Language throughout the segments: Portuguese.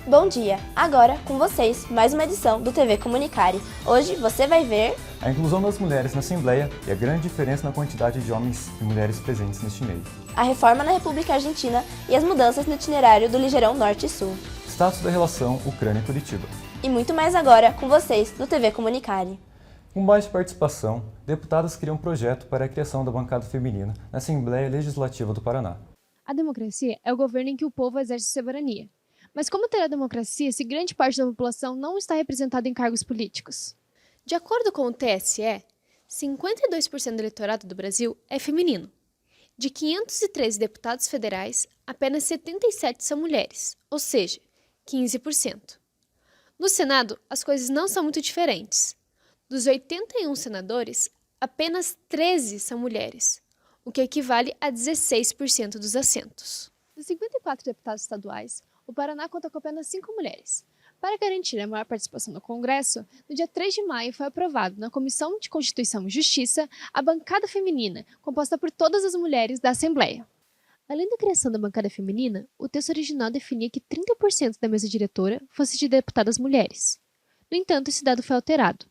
Bom dia! Agora, com vocês, mais uma edição do TV Comunicare. Hoje você vai ver a inclusão das mulheres na Assembleia e a grande diferença na quantidade de homens e mulheres presentes neste meio. A reforma na República Argentina e as mudanças no itinerário do Ligeirão Norte e Sul. Status da relação Ucrânia e Curitiba. E muito mais agora com vocês do TV Comunicare. Com baixa participação, deputadas criam um projeto para a criação da bancada feminina na Assembleia Legislativa do Paraná. A democracia é o governo em que o povo exerce soberania. Mas como terá democracia se grande parte da população não está representada em cargos políticos? De acordo com o TSE, 52% do eleitorado do Brasil é feminino. De 513 deputados federais, apenas 77 são mulheres, ou seja, 15%. No Senado, as coisas não são muito diferentes. Dos 81 senadores, apenas 13 são mulheres, o que equivale a 16% dos assentos. Dos 54 deputados estaduais, o Paraná conta com apenas 5 mulheres. Para garantir a maior participação no Congresso, no dia 3 de maio foi aprovado na Comissão de Constituição e Justiça a bancada feminina, composta por todas as mulheres da Assembleia. Além da criação da bancada feminina, o texto original definia que 30% da mesa diretora fosse de deputadas mulheres. No entanto, esse dado foi alterado.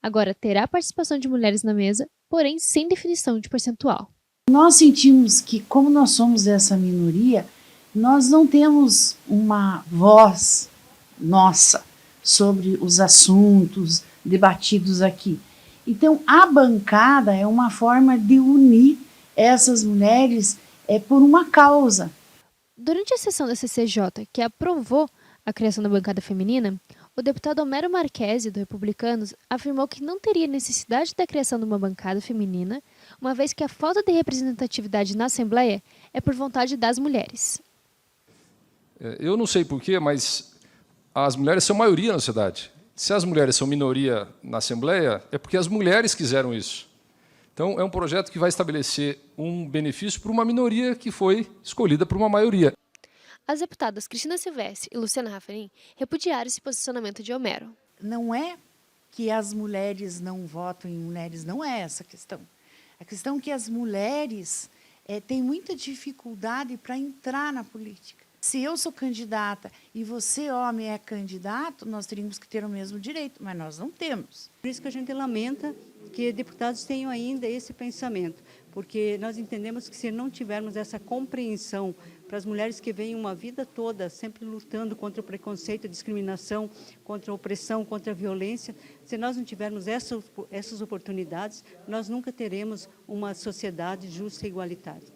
Agora terá a participação de mulheres na mesa, porém sem definição de percentual. Nós sentimos que, como nós somos essa minoria, nós não temos uma voz nossa sobre os assuntos debatidos aqui. Então, a bancada é uma forma de unir essas mulheres por uma causa. Durante a sessão da CCJ, que aprovou a criação da bancada feminina, o deputado Homero Marchesi, do Republicanos, afirmou que não teria necessidade da criação de uma bancada feminina, uma vez que a falta de representatividade na Assembleia é por vontade das mulheres. Eu não sei porquê, mas as mulheres são maioria na sociedade. Se as mulheres são minoria na Assembleia, é porque as mulheres quiseram isso. Então, é um projeto que vai estabelecer um benefício para uma minoria que foi escolhida por uma maioria. As deputadas Cristina Silvestre e Luciana Raffarin repudiaram esse posicionamento de Homero. Não é que as mulheres não votam em mulheres, não é essa a questão. A questão é que as mulheres têm muita dificuldade para entrar na política. Se eu sou candidata e você, homem, é candidato, nós teríamos que ter o mesmo direito, mas nós não temos. Por isso que a gente lamenta que deputados tenham ainda esse pensamento, porque nós entendemos que se não tivermos essa compreensão para as mulheres que vêm uma vida toda sempre lutando contra o preconceito, a discriminação, contra a opressão, contra a violência, se nós não tivermos essas oportunidades, nós nunca teremos uma sociedade justa e igualitária.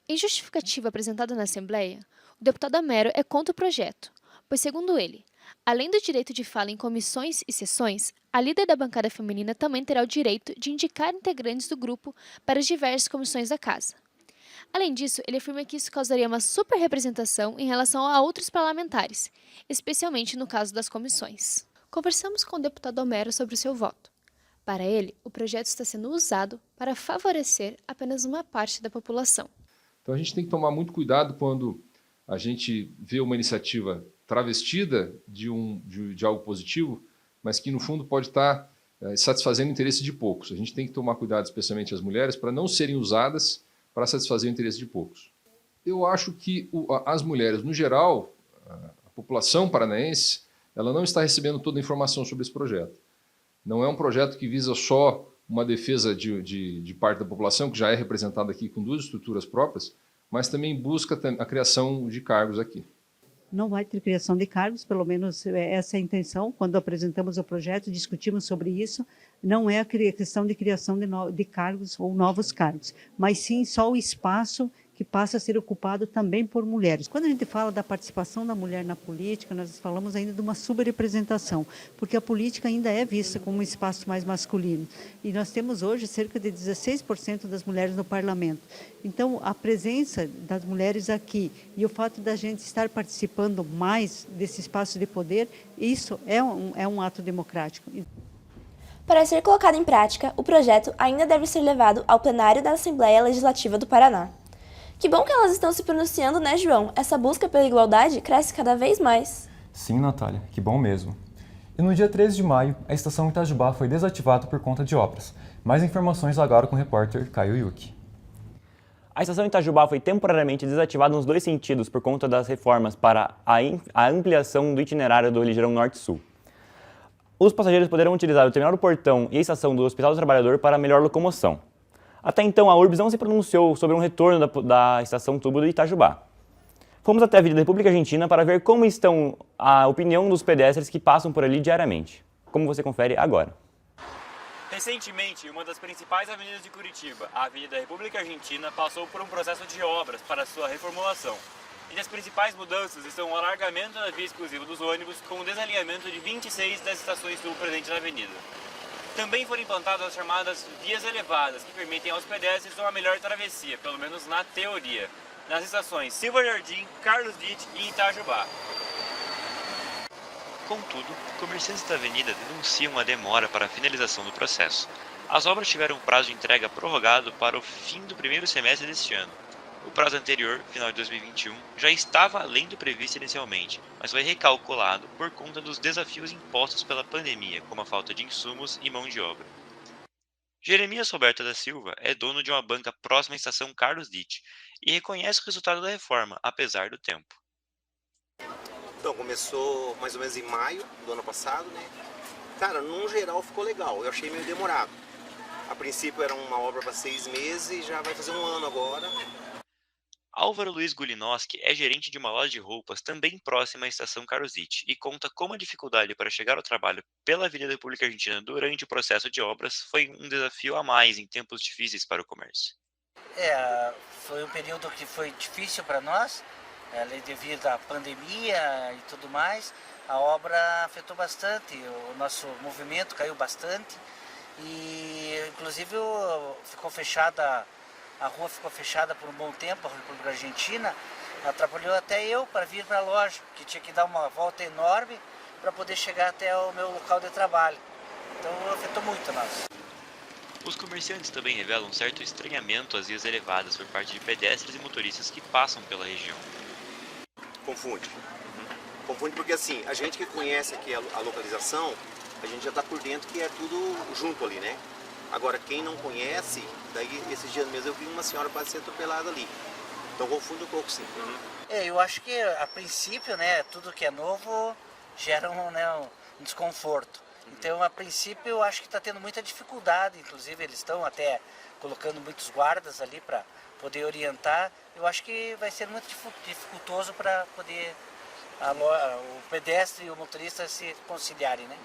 Em justificativa apresentada na Assembleia, o deputado Homero é contra o projeto, pois, segundo ele, além do direito de fala em comissões e sessões, a líder da bancada feminina também terá o direito de indicar integrantes do grupo para as diversas comissões da Casa. Além disso, ele afirma que isso causaria uma superrepresentação em relação a outros parlamentares, especialmente no caso das comissões. Conversamos com o deputado Homero sobre o seu voto. Para ele, o projeto está sendo usado para favorecer apenas uma parte da população. Então, a gente tem que tomar muito cuidado quando a gente vê uma iniciativa travestida de algo positivo, mas que, no fundo, pode estar satisfazendo o interesse de poucos. A gente tem que tomar cuidado, especialmente as mulheres, para não serem usadas para satisfazer o interesse de poucos. Eu acho que as mulheres, no geral, a população paranaense, ela não está recebendo toda a informação sobre esse projeto. Não é um projeto que visa só uma defesa de parte da população, que já é representada aqui com 2 estruturas próprias, mas também busca a criação de cargos aqui. Não vai ter criação de cargos, pelo menos essa é a intenção. Quando apresentamos o projeto, discutimos sobre isso. Não é a questão de criação de cargos ou novos cargos, mas sim só o espaço que passa a ser ocupado também por mulheres. Quando a gente fala da participação da mulher na política, nós falamos ainda de uma subrepresentação, porque a política ainda é vista como um espaço mais masculino. E nós temos hoje cerca de 16% das mulheres no parlamento. Então, a presença das mulheres aqui e o fato da gente estar participando mais desse espaço de poder, isso é um ato democrático. Para ser colocado em prática, o projeto ainda deve ser levado ao plenário da Assembleia Legislativa do Paraná. Que bom que elas estão se pronunciando, né, João? Essa busca pela igualdade cresce cada vez mais. Sim, Natália, que bom mesmo. E no dia 13 de maio, a estação Itajubá foi desativada por conta de obras. Mais informações agora com o repórter Caio Yuki. A estação Itajubá foi temporariamente desativada nos dois sentidos por conta das reformas para a ampliação do itinerário do Ligeirão Norte-Sul. Os passageiros poderão utilizar o terminal do Portão e a estação do Hospital do Trabalhador para melhor locomoção. Até então, a URBS não se pronunciou sobre um retorno da estação tubo do Itajubá. Fomos até a Avenida República Argentina para ver como estão a opinião dos pedestres que passam por ali diariamente, como você confere agora. Recentemente, uma das principais avenidas de Curitiba, a Avenida República Argentina, passou por um processo de obras para sua reformulação. E as principais mudanças estão o alargamento da via exclusiva dos ônibus com o desalinhamento de 26 das estações tubo presentes na avenida. Também foram implantadas as chamadas vias elevadas, que permitem aos pedestres uma melhor travessia, pelo menos na teoria, nas estações Silva Jardim, Carlos Ditt e Itajubá. Contudo, comerciantes da avenida denunciam a demora para a finalização do processo. As obras tiveram um prazo de entrega prorrogado para o fim do primeiro semestre deste ano. O prazo anterior, final de 2021, já estava além do previsto inicialmente, mas foi recalculado por conta dos desafios impostos pela pandemia, como a falta de insumos e mão de obra. Jeremias Roberto da Silva é dono de uma banca próxima à estação Carlos Ditt e reconhece o resultado da reforma, apesar do tempo. Então, começou mais ou menos em maio do ano passado, né? Cara, num geral ficou legal, eu achei meio demorado. A princípio era uma obra para 6 meses e já vai fazer um ano agora. Álvaro Luiz Gulinowski é gerente de uma loja de roupas também próxima à estação Carlos Ditt e conta como a dificuldade para chegar ao trabalho pela Avenida República Argentina durante o processo de obras foi um desafio a mais em tempos difíceis para o comércio. Foi um período que foi difícil para nós, devido à pandemia e tudo mais. A obra afetou bastante, o nosso movimento caiu bastante e inclusive ficou fechada. A rua ficou fechada por um bom tempo, a República Argentina, atrapalhou até eu para vir para a loja, que tinha que dar uma volta enorme para poder chegar até o meu local de trabalho. Então afetou muito nós. Os comerciantes também revelam um certo estranhamento às vias elevadas por parte de pedestres e motoristas que passam pela região. Confunde. Confunde porque assim, a gente que conhece aqui a localização, a gente já está por dentro que é tudo junto ali, né? Agora, quem não conhece, daí esses dias mesmo eu vi uma senhora quase ser atropelada ali. Então confunde um pouco, sim. Eu acho que a princípio, né, tudo que é novo gera um desconforto. Então, a princípio, eu acho que está tendo muita dificuldade, inclusive eles estão até colocando muitos guardas ali para poder orientar. Eu acho que vai ser muito dificultoso para poder o pedestre e o motorista se conciliarem, né?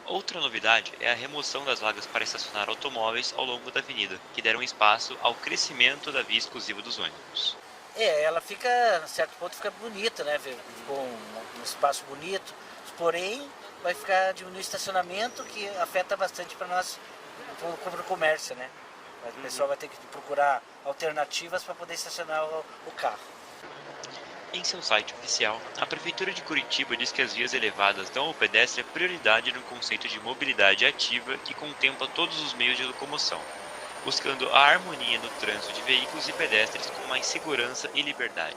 Outra novidade é a remoção das vagas para estacionar automóveis ao longo da avenida, que deram espaço ao crescimento da via exclusiva dos ônibus. Ela fica, a certo ponto, fica bonita, né? Ficou um espaço bonito, porém vai ficar diminuir o estacionamento, que afeta bastante para nós, para o comércio, né? O pessoal vai ter que procurar alternativas para poder estacionar o carro. Em seu site oficial, a Prefeitura de Curitiba diz que as vias elevadas dão ao pedestre a prioridade no conceito de mobilidade ativa que contempla todos os meios de locomoção, buscando a harmonia no trânsito de veículos e pedestres com mais segurança e liberdade.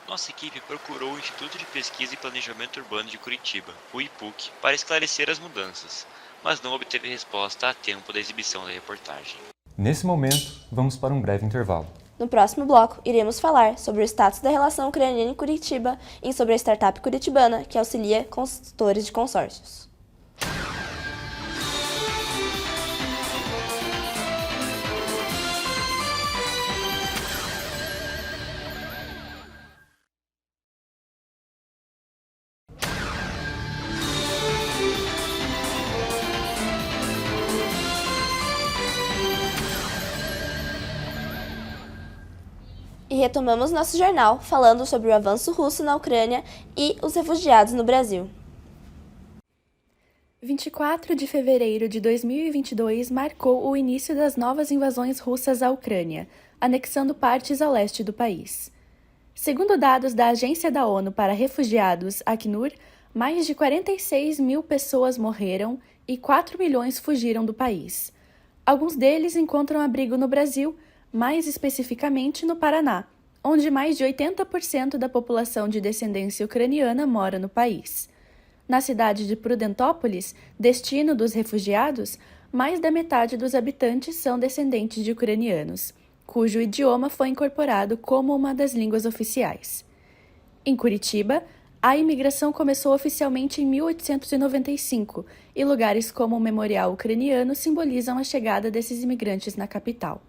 Nossa equipe procurou o Instituto de Pesquisa e Planejamento Urbano de Curitiba, o IPUC, para esclarecer as mudanças, mas não obteve resposta a tempo da exibição da reportagem. Nesse momento, vamos para um breve intervalo. No próximo bloco, iremos falar sobre o status da relação ucraniana em Curitiba e sobre a startup curitibana que auxilia consultores de consórcios. E retomamos nosso jornal falando sobre o avanço russo na Ucrânia e os refugiados no Brasil. 24 de fevereiro de 2022 marcou o início das novas invasões russas à Ucrânia, anexando partes a leste do país. Segundo dados da Agência da ONU para Refugiados, Acnur, mais de 46 mil pessoas morreram e 4 milhões fugiram do país. Alguns deles encontram abrigo no Brasil, mais especificamente no Paraná, onde mais de 80% da população de descendência ucraniana mora no país. Na cidade de Prudentópolis, destino dos refugiados, mais da metade dos habitantes são descendentes de ucranianos, cujo idioma foi incorporado como uma das línguas oficiais. Em Curitiba, a imigração começou oficialmente em 1895 e lugares como o Memorial Ucraniano simbolizam a chegada desses imigrantes na capital.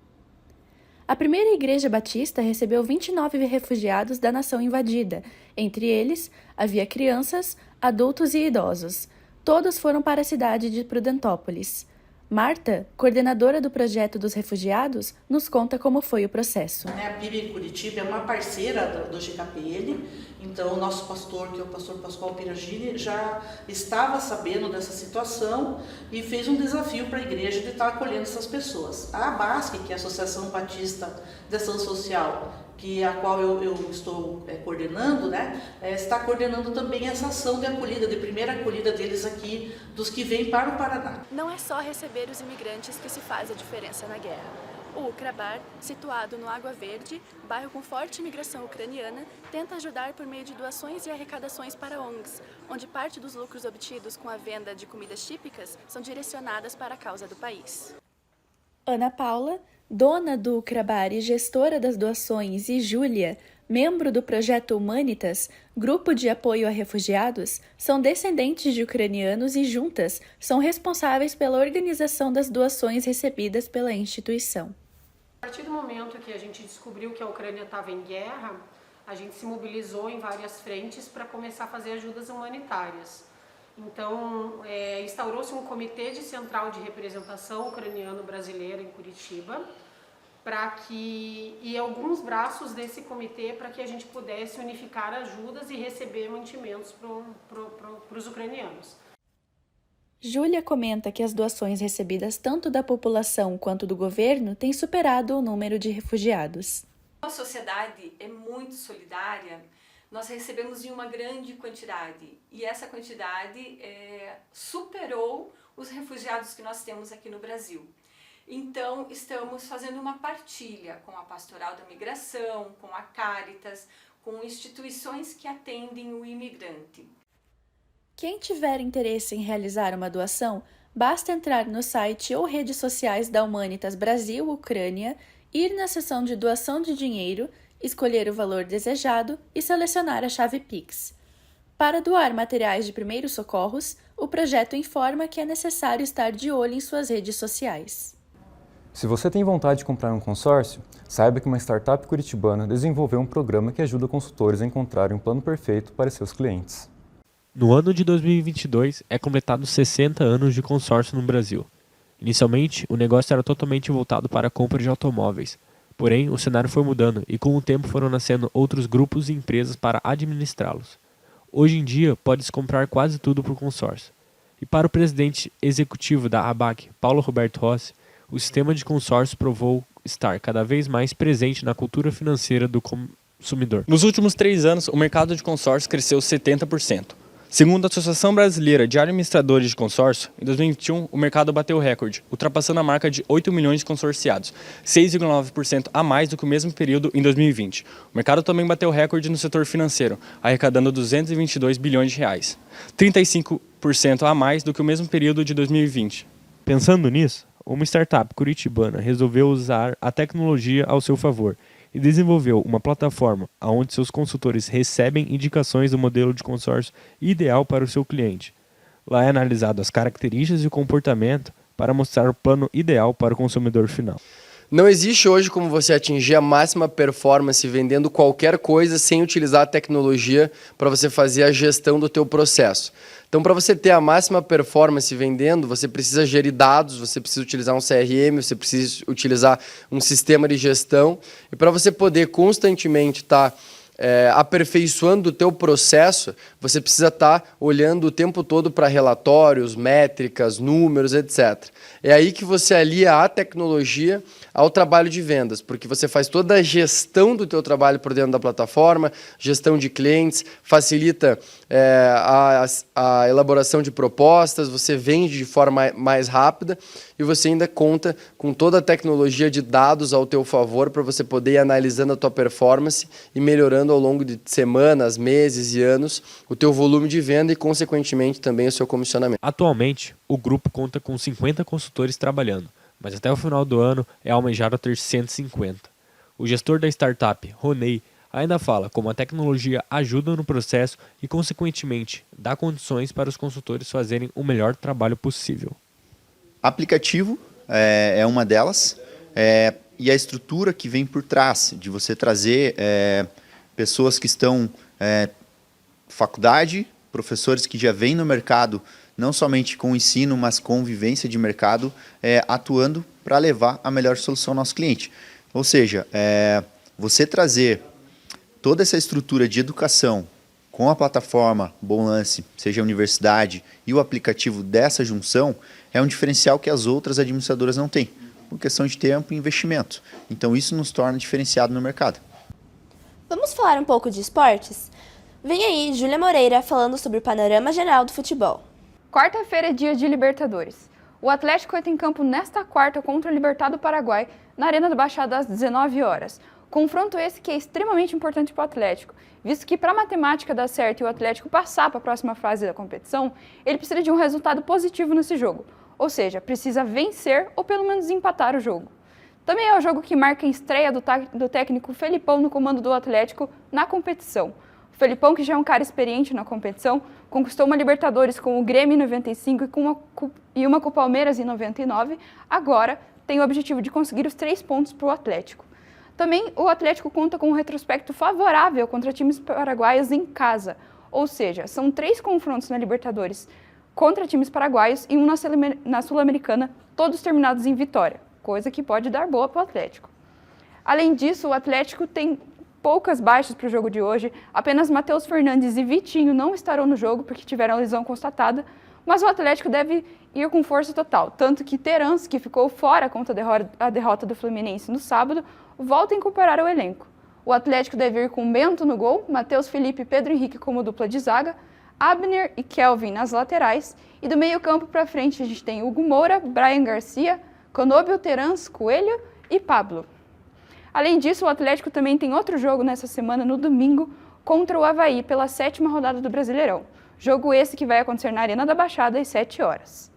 A primeira igreja batista recebeu 29 refugiados da nação invadida. Entre eles, havia crianças, adultos e idosos. Todos foram para a cidade de Prudentópolis. Marta, coordenadora do projeto dos refugiados, nos conta como foi o processo. A PIB em Curitiba é uma parceira do GKPN, então o nosso pastor, que é o pastor Pascoal Piragini, já estava sabendo dessa situação e fez um desafio para a igreja de estar acolhendo essas pessoas. A ABASC, que é a Associação Batista de Ação Social, a qual eu estou coordenando, está coordenando também essa ação de acolhida, de primeira acolhida deles aqui, dos que vêm para o Paraná. Não é só receber os imigrantes que se faz a diferença na guerra. O Ucrabar, situado no Água Verde, bairro com forte imigração ucraniana, tenta ajudar por meio de doações e arrecadações para ONGs, onde parte dos lucros obtidos com a venda de comidas típicas são direcionadas para a causa do país. Ana Paula, dona do Ucrabar e gestora das doações, e Júlia, membro do projeto Humanitas, grupo de apoio a refugiados, são descendentes de ucranianos e juntas são responsáveis pela organização das doações recebidas pela instituição. A partir do momento que a gente descobriu que a Ucrânia estava em guerra, a gente se mobilizou em várias frentes para começar a fazer ajudas humanitárias. Então, instaurou-se um comitê de central de representação ucraniano-brasileira em Curitiba, e alguns braços desse comitê para que a gente pudesse unificar ajudas e receber mantimentos para os ucranianos. Júlia comenta que as doações recebidas tanto da população quanto do governo têm superado o número de refugiados. A sociedade é muito solidária. Nós recebemos em uma grande quantidade e essa quantidade superou os refugiados que nós temos aqui no Brasil. Então, estamos fazendo uma partilha com a Pastoral da Migração, com a Caritas, com instituições que atendem o imigrante. Quem tiver interesse em realizar uma doação, basta entrar no site ou redes sociais da Humanitas Brasil Ucrânia, ir na seção de doação de dinheiro, escolher o valor desejado e selecionar a chave Pix. Para doar materiais de primeiros socorros, o projeto informa que é necessário estar de olho em suas redes sociais. Se você tem vontade de comprar um consórcio, saiba que uma startup curitibana desenvolveu um programa que ajuda consultores a encontrarem um plano perfeito para seus clientes. No ano de 2022, é completado 60 anos de consórcio no Brasil. Inicialmente, o negócio era totalmente voltado para a compra de automóveis. Porém, o cenário foi mudando e com o tempo foram nascendo outros grupos e empresas para administrá-los. Hoje em dia, pode-se comprar quase tudo por consórcio. E para o presidente executivo da ABAC, Paulo Roberto Rossi, o sistema de consórcio provou estar cada vez mais presente na cultura financeira do consumidor. Nos últimos 3 anos, o mercado de consórcio cresceu 70%. Segundo a Associação Brasileira de Administradores de Consórcio, em 2021 o mercado bateu o recorde, ultrapassando a marca de 8 milhões de consorciados, 6,9% a mais do que o mesmo período em 2020. O mercado também bateu o recorde no setor financeiro, arrecadando 222 bilhões de reais, 35% a mais do que o mesmo período de 2020. Pensando nisso, uma startup curitibana resolveu usar a tecnologia ao seu favor e desenvolveu uma plataforma onde seus consultores recebem indicações do modelo de consórcio ideal para o seu cliente. Lá é analisado as características e o comportamento para mostrar o plano ideal para o consumidor final. Não existe hoje como você atingir a máxima performance vendendo qualquer coisa sem utilizar a tecnologia para você fazer a gestão do teu processo. Então, para você ter a máxima performance vendendo, você precisa gerir dados, você precisa utilizar um CRM, você precisa utilizar um sistema de gestão. E para você poder constantemente estar aperfeiçoando o teu processo, você precisa estar olhando o tempo todo para relatórios, métricas, números, etc. É aí que você alia a tecnologia ao trabalho de vendas, porque você faz toda a gestão do teu trabalho por dentro da plataforma, gestão de clientes, facilita a elaboração de propostas, você vende de forma mais rápida e você ainda conta com toda a tecnologia de dados ao teu favor para você poder ir analisando a tua performance e melhorando aumentando ao longo de semanas, meses e anos o teu volume de venda e, consequentemente, também o seu comissionamento. Atualmente, o grupo conta com 50 consultores trabalhando, mas até o final do ano é almejado ter 150. O gestor da startup, Ronei, ainda fala como a tecnologia ajuda no processo e, consequentemente, dá condições para os consultores fazerem o melhor trabalho possível. Aplicativo é uma delas, e a estrutura que vem por trás, de você trazer pessoas que estão faculdade, professores que já vêm no mercado, não somente com ensino, mas com vivência de mercado, atuando para levar a melhor solução ao nosso cliente. Ou seja, você trazer toda essa estrutura de educação com a plataforma Bom Lance, seja a universidade e o aplicativo dessa junção, é um diferencial que as outras administradoras não têm, por questão de tempo e investimento. Então isso nos torna diferenciado no mercado. Vamos falar um pouco de esportes? Vem aí Júlia Moreira falando sobre o panorama geral do futebol. Quarta-feira é dia de Libertadores. O Atlético entra em campo nesta quarta contra o Libertad do Paraguai, na Arena da Baixada às 19 horas. Confronto esse que é extremamente importante para o Atlético, visto que para a matemática dar certo e o Atlético passar para a próxima fase da competição, ele precisa de um resultado positivo nesse jogo, ou seja, precisa vencer ou pelo menos empatar o jogo. Também é o jogo que marca a estreia do técnico Felipão no comando do Atlético na competição. O Felipão, que já é um cara experiente na competição, conquistou uma Libertadores com o Grêmio em 95 e uma com o Palmeiras em 99, agora tem o objetivo de conseguir os 3 pontos para o Atlético. Também o Atlético conta com um retrospecto favorável contra times paraguaios em casa, ou seja, são 3 confrontos na Libertadores contra times paraguaios e um na Sul-Americana, todos terminados em vitória, coisa que pode dar boa para o Atlético. Além disso, o Atlético tem poucas baixas para o jogo de hoje, apenas Matheus Fernandes e Vitinho não estarão no jogo porque tiveram lesão constatada, mas o Atlético deve ir com força total, tanto que Terans, que ficou fora contra a derrota do Fluminense no sábado, volta a incorporar o elenco. O Atlético deve ir com Bento no gol, Matheus Felipe e Pedro Henrique como dupla de zaga, Abner e Kelvin nas laterais, e do meio campo para frente a gente tem Hugo Moura, Brian Garcia, Conóbio, Terans, Coelho e Pablo. Além disso, o Atlético também tem outro jogo nessa semana, no domingo, contra o Avaí, pela 7ª rodada do Brasileirão. Jogo esse que vai acontecer na Arena da Baixada às 7 horas.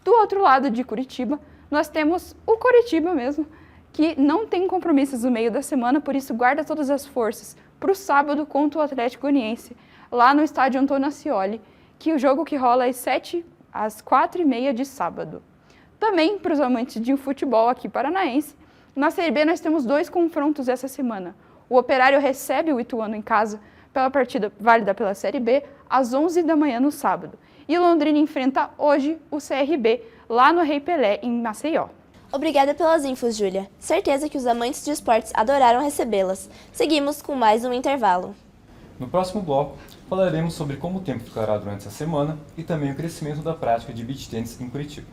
Do outro lado de Curitiba, nós temos o Coritiba mesmo, que não tem compromissos no meio da semana, por isso guarda todas as forças para o sábado contra o Atlético Goianiense, lá no estádio Antônio Ascioli, que o jogo que rola às 4h30 de sábado. Também para os amantes de futebol aqui paranaense, na Série B nós temos 2 confrontos essa semana. O Operário recebe o Ituano em casa pela partida válida pela Série B às 11 da manhã no sábado. E o Londrina enfrenta hoje o CRB lá no Rei Pelé, em Maceió. Obrigada pelas infos, Júlia. Certeza que os amantes de esportes adoraram recebê-las. Seguimos com mais um intervalo. No próximo bloco, falaremos sobre como o tempo ficará durante essa semana e também o crescimento da prática de beach tennis em Curitiba.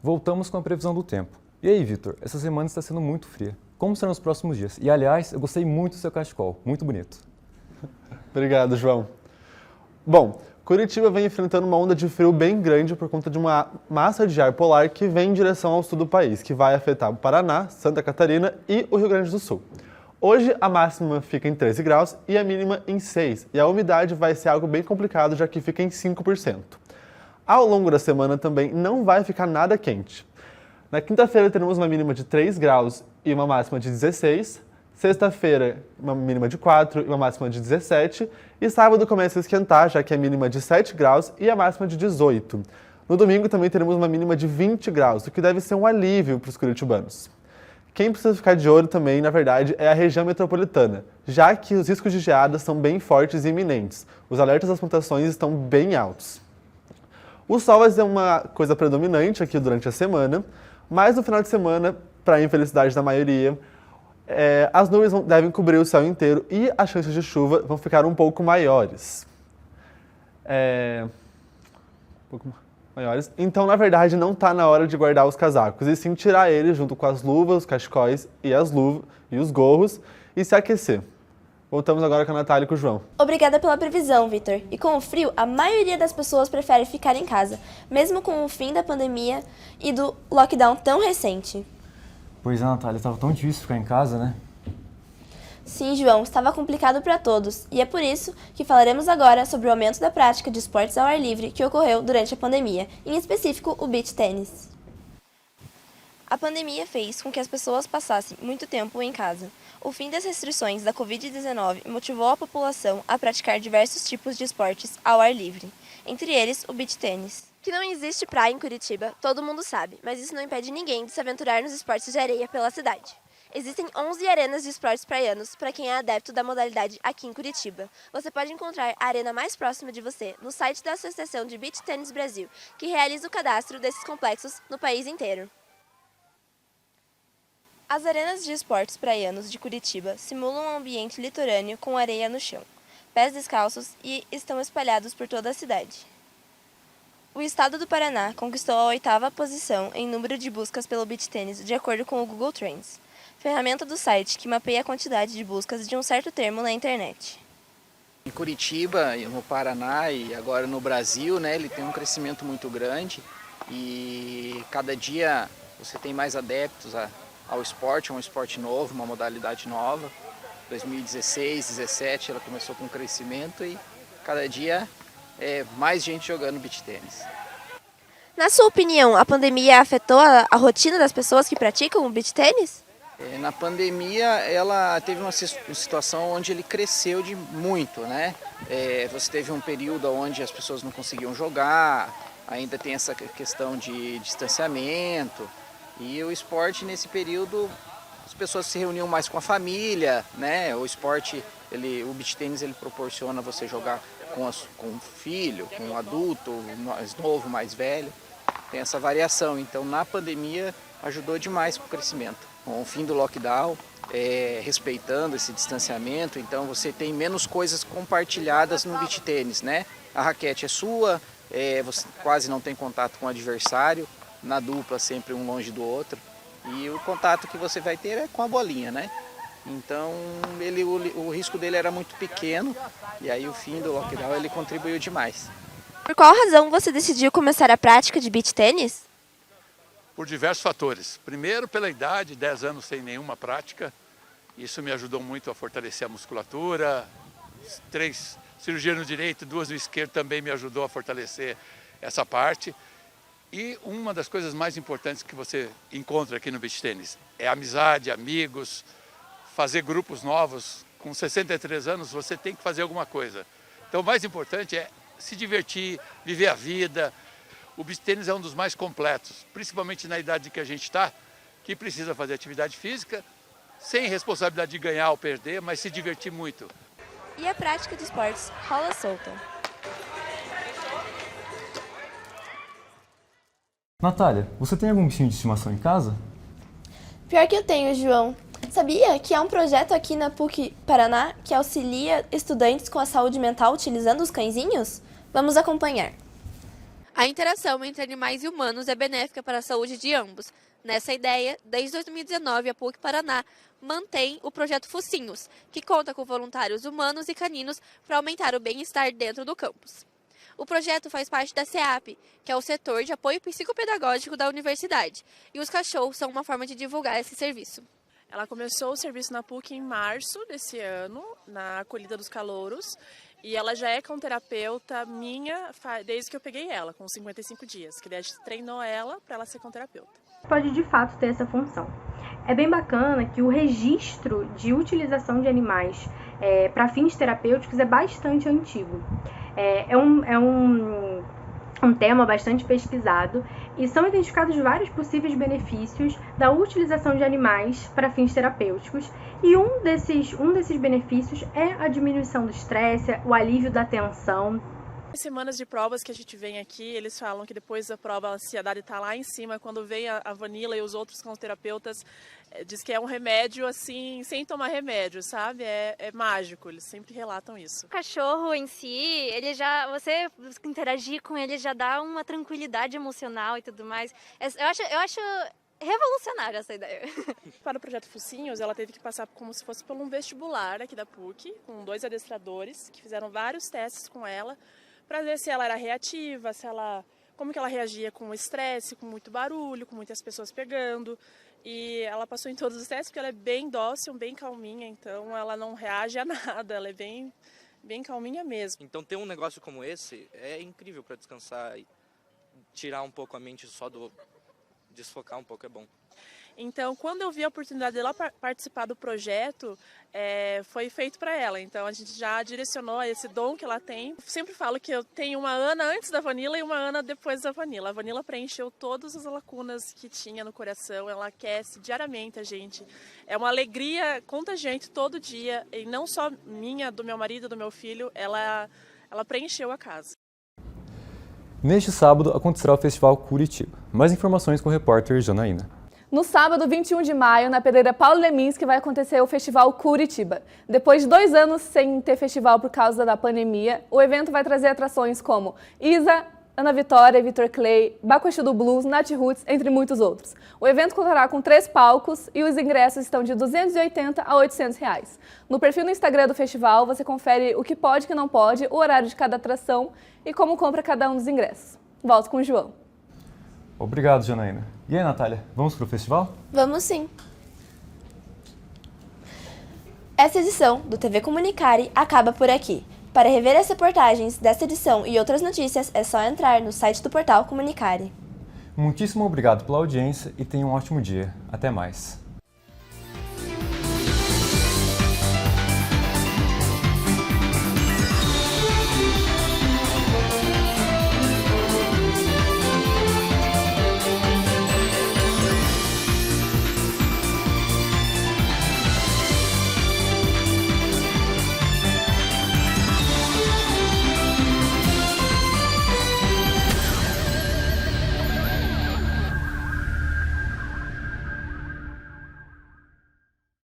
Voltamos com a previsão do tempo. E aí, Vitor, essa semana está sendo muito fria. Como serão os próximos dias? E, aliás, eu gostei muito do seu cachecol, muito bonito. Obrigado, João. Bom, Curitiba vem enfrentando uma onda de frio bem grande por conta de uma massa de ar polar que vem em direção ao sul do país, que vai afetar o Paraná, Santa Catarina e o Rio Grande do Sul. Hoje, a máxima fica em 13 graus e a mínima em 6, e a umidade vai ser algo bem complicado, já que fica em 5%. Ao longo da semana também não vai ficar nada quente. Na quinta-feira teremos uma mínima de 3 graus e uma máxima de 16. Sexta-feira, uma mínima de 4 e uma máxima de 17. E sábado começa a esquentar, já que é a mínima de 7 graus e a máxima de 18. No domingo também teremos uma mínima de 20 graus, o que deve ser um alívio para os curitibanos. Quem precisa ficar de olho também, na verdade, é a região metropolitana, já que os riscos de geadas são bem fortes e iminentes. Os alertas das plantações estão bem altos. O sol vai ser uma coisa predominante aqui durante a semana, mas no final de semana, para a infelicidade da maioria, as nuvens devem cobrir o céu inteiro e as chances de chuva vão ficar um pouco maiores. maiores. Então, na verdade, não está na hora de guardar os casacos, e sim tirar eles junto com as luvas, os cachecóis e os gorros e se aquecer. Voltamos agora com a Natália e com o João. Obrigada pela previsão, Vitor. E com o frio, a maioria das pessoas prefere ficar em casa, mesmo com o fim da pandemia e do lockdown tão recente. Pois é, Natália, estava tão difícil ficar em casa, né? Sim, João, estava complicado para todos, e é por isso que falaremos agora sobre o aumento da prática de esportes ao ar livre que ocorreu durante a pandemia, em específico o beach tênis. A pandemia fez com que as pessoas passassem muito tempo em casa. O fim das restrições da Covid-19 motivou a população a praticar diversos tipos de esportes ao ar livre, entre eles o beach tênis. Que não existe praia em Curitiba, todo mundo sabe, mas isso não impede ninguém de se aventurar nos esportes de areia pela cidade. Existem 11 arenas de esportes praianos para quem é adepto da modalidade aqui em Curitiba. Você pode encontrar a arena mais próxima de você no site da Associação de Beach Tênis Brasil, que realiza o cadastro desses complexos no país inteiro. As arenas de esportes praianos de Curitiba simulam um ambiente litorâneo com areia no chão, pés descalços e estão espalhados por toda a cidade. O estado do Paraná conquistou a 8ª posição em número de buscas pelo beach tênis, de acordo com o Google Trends, ferramenta do site que mapeia a quantidade de buscas de um certo termo na internet. Em Curitiba, no Paraná e agora no Brasil, né, ele tem um crescimento muito grande e cada dia você tem mais adeptos ao esporte, é um esporte novo, uma modalidade nova. 2016, 2017 ela começou com crescimento e cada dia é mais gente jogando beach tênis. Na sua opinião, a pandemia afetou a rotina das pessoas que praticam o beach tênis? Na pandemia ela teve uma situação onde ele cresceu muito, né? Você teve um período onde as pessoas não conseguiam jogar, ainda tem essa questão de distanciamento. E o esporte nesse período, as pessoas se reuniam mais com a família, né? O esporte, o beach tênis ele proporciona você jogar com o filho, com o adulto, mais novo, mais velho. Tem essa variação, então na pandemia ajudou demais para o crescimento. Com o fim do lockdown, respeitando esse distanciamento, então você tem menos coisas compartilhadas no beach tênis, né? A raquete é sua, você quase não tem contato com o adversário. Na dupla sempre um longe do outro e o contato que você vai ter é com a bolinha, né? Então o risco dele era muito pequeno e aí o fim do lockdown ele contribuiu demais. Por qual razão você decidiu começar a prática de beach tênis? Por diversos fatores. Primeiro, pela idade, 10 anos sem nenhuma prática, isso me ajudou muito a fortalecer a musculatura. 3 cirurgias no direito, 2 no esquerdo também me ajudou a fortalecer essa parte. E uma das coisas mais importantes que você encontra aqui no beach tênis é amizade, amigos, fazer grupos novos. Com 63 anos você tem que fazer alguma coisa. Então o mais importante é se divertir, viver a vida. O beach tênis é um dos mais completos, principalmente na idade que a gente está, que precisa fazer atividade física, sem responsabilidade de ganhar ou perder, mas se divertir muito. E a prática de esportes rola solta. Natália, você tem algum bichinho de estimação em casa? Pior que eu tenho, João. Sabia que há um projeto aqui na PUC Paraná que auxilia estudantes com a saúde mental utilizando os cãezinhos? Vamos acompanhar. A interação entre animais e humanos é benéfica para a saúde de ambos. Nessa ideia, desde 2019, a PUC Paraná mantém o projeto Focinhos, que conta com voluntários humanos e caninos para aumentar o bem-estar dentro do campus. O projeto faz parte da CEAP, que é o setor de apoio psicopedagógico da universidade, e os cachorros são uma forma de divulgar esse serviço. Ela começou o serviço na PUC em março desse ano, na acolhida dos calouros, e ela já é conterapeuta minha desde que eu peguei ela, com 55 dias, que a gente treinou ela para ela ser conterapeuta. Pode de fato ter essa função. É bem bacana que o registro de utilização de animais para fins terapêuticos é bastante antigo. É um tema bastante pesquisado e são identificados vários possíveis benefícios da utilização de animais para fins terapêuticos e um desses benefícios é a diminuição do estresse, o alívio da tensão As semanas de provas que a gente vem aqui, eles falam que depois da prova a ansiedade está lá em cima. Quando vem a Vanilla e os outros terapeutas, diz que é um remédio assim, sem tomar remédio, sabe? É mágico, eles sempre relatam isso. O cachorro em si, você interagir com ele já dá uma tranquilidade emocional e tudo mais. Eu acho revolucionária essa ideia. Para o projeto Focinhos, ela teve que passar como se fosse por um vestibular aqui da PUC, com 2 adestradores que fizeram vários testes com ela, para ver se ela era reativa, como que ela reagia com o estresse, com muito barulho, com muitas pessoas pegando. E ela passou em todos os testes porque ela é bem dócil, bem calminha, então ela não reage a nada, ela é bem calminha mesmo. Então ter um negócio como esse é incrível para descansar e tirar um pouco a mente desfocar um pouco é bom. Então, quando eu vi a oportunidade dela participar do projeto, foi feito para ela. Então, a gente já direcionou esse dom que ela tem. Eu sempre falo que eu tenho uma Ana antes da Vanilla e uma Ana depois da Vanilla. A Vanilla preencheu todas as lacunas que tinha no coração. Ela aquece diariamente a gente. É uma alegria contagiante todo dia. E não só minha, do meu marido, do meu filho. Ela preencheu a casa. Neste sábado acontecerá o Festival Curitiba. Mais informações com o repórter Janaína. No sábado, 21 de maio, na pedreira Paulo Leminski, vai acontecer o Festival Curitiba. Depois de 2 anos sem ter festival por causa da pandemia, o evento vai trazer atrações como Isa, Ana Vitória, Vitor Clay, Baco Exu do Blues, Nat Roots, entre muitos outros. O evento contará com 3 palcos e os ingressos estão de R$ 280 a R$ 800. No perfil no Instagram do festival, você confere o que pode e o que não pode, o horário de cada atração e como compra cada um dos ingressos. Volto com o João. Obrigado, Janaína. E aí, Natália, vamos para o festival? Vamos sim! Essa edição do TV Comunicare acaba por aqui. Para rever as reportagens dessa edição e outras notícias, é só entrar no site do portal Comunicare. Muitíssimo obrigado pela audiência e tenha um ótimo dia. Até mais.